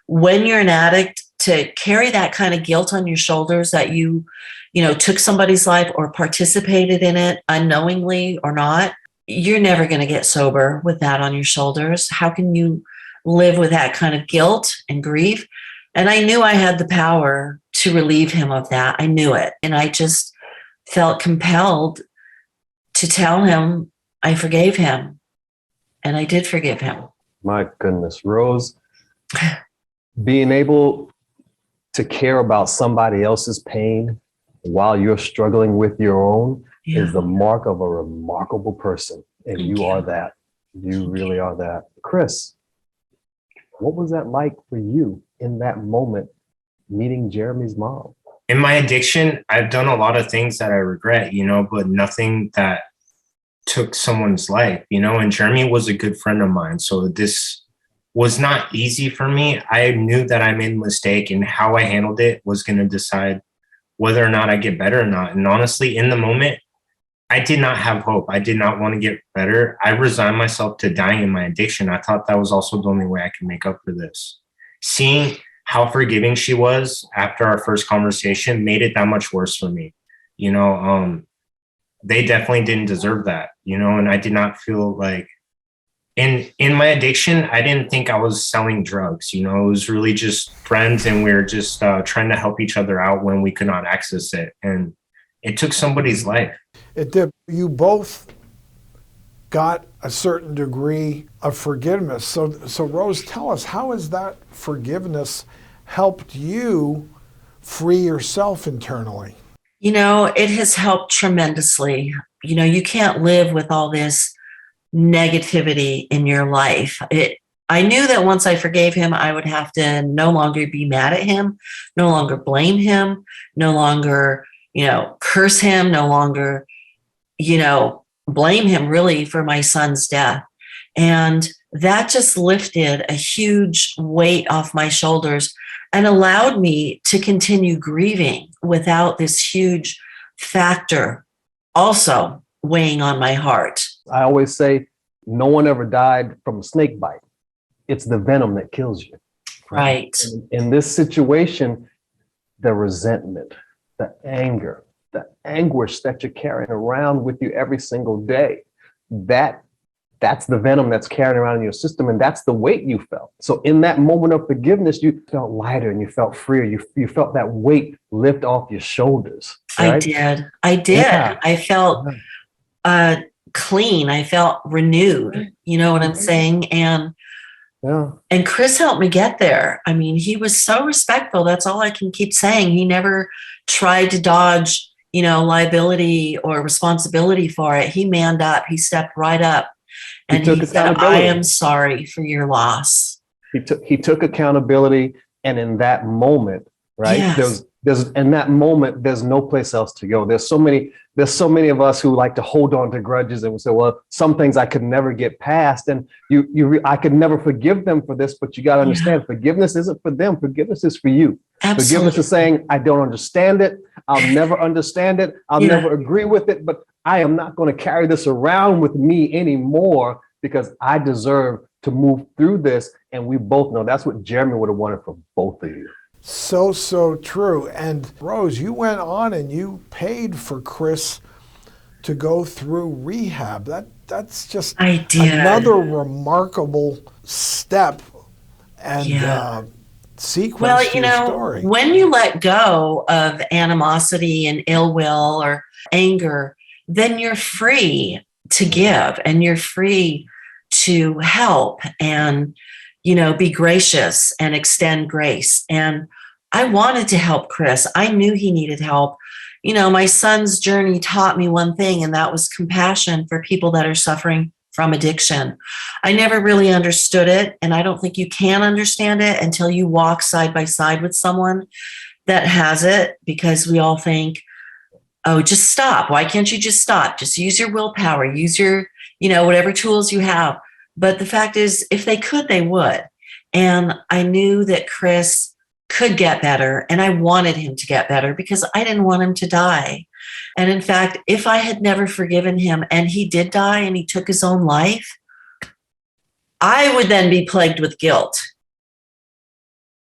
when you're an addict, to carry that kind of guilt on your shoulders that you took somebody's life or participated in it unknowingly or not, you're never going to get sober with that on your shoulders. How can you live with that kind of guilt and grief? And I knew I had the power to relieve him of that. I knew it. And I just felt compelled to tell him I forgave him. And I did forgive him. My goodness, Rose, being able to care about somebody else's pain while you're struggling with your own is the mark of a remarkable person. And you are that. You really are that. Chris, what was that like for you in that moment, meeting Jeremy's mom? In my addiction, I've done a lot of things that I regret, but nothing that took someone's life, and Jeremy was a good friend of mine. So this was not easy for me. I knew that I made a mistake, and how I handled it was going to decide whether or not I get better or not. And honestly, in the moment, I did not have hope. I did not want to get better. I resigned myself to dying in my addiction. I thought that was also the only way I could make up for this. Seeing how forgiving she was after our first conversation made it that much worse for me. They definitely didn't deserve that, and I did not feel like in my addiction, I didn't think I was selling drugs. It was really just friends, and we were just trying to help each other out when we could not access it. And it took somebody's life. It did. You both got a certain degree of forgiveness. So Rose, tell us, how has that forgiveness helped you free yourself internally? It has helped tremendously. You can't live with all this negativity in your life. I knew that once I forgave him, I would have to no longer be mad at him, no longer blame him, no longer, curse him, no longer, blame him really for my son's death. And that just lifted a huge weight off my shoulders and allowed me to continue grieving without this huge factor also weighing on my heart. I always say, no one ever died from a snake bite. It's the venom that kills you. Right. In this situation, the resentment, the anger, the anguish that you're carrying around with you every single day, that's the venom that's carrying around in your system, and that's the weight you felt. So in that moment of forgiveness, you felt lighter and you felt freer. You felt that weight lift off your shoulders. Right? I did. Yeah. I felt clean. I felt renewed. You know what I'm saying? And Chris helped me get there. I mean, he was so respectful. That's all I can keep saying. He never tried to dodge, liability or responsibility for it. He manned up. He stepped right up. And he said, I am sorry for your loss. He took accountability. And in that moment, right, Yes. in that moment, there's no place else to go. There's so many of us who like to hold on to grudges and we say, well, some things I could never get past, and I could never forgive them for this. But you got to understand, forgiveness isn't for them. Forgiveness is for you. Absolutely. Forgiveness is saying, I don't understand it. I'll never understand it. I'll never agree with it, but I am not going to carry this around with me anymore because I deserve to move through this. And we both know that's what Jeremy would have wanted for both of you. So true. And Rose, you went on and you paid for Chris to go through rehab. That's just another remarkable step and sequence to your story. When you let go of animosity and ill will or anger, then you're free to give and you're free to help and be gracious and extend grace. And I wanted to help Chris. I knew he needed help. My son's journey taught me one thing, and that was compassion for people that are suffering from addiction. I never really understood it, and I don't think you can understand it until you walk side by side with someone that has it, because we all think, oh, just stop. Why can't you just stop? Just use your willpower, use your, whatever tools you have. But the fact is, if they could, they would. And I knew that Chris could get better, and I wanted him to get better because I didn't want him to die. And in fact, if I had never forgiven him and he did die and he took his own life, I would then be plagued with guilt.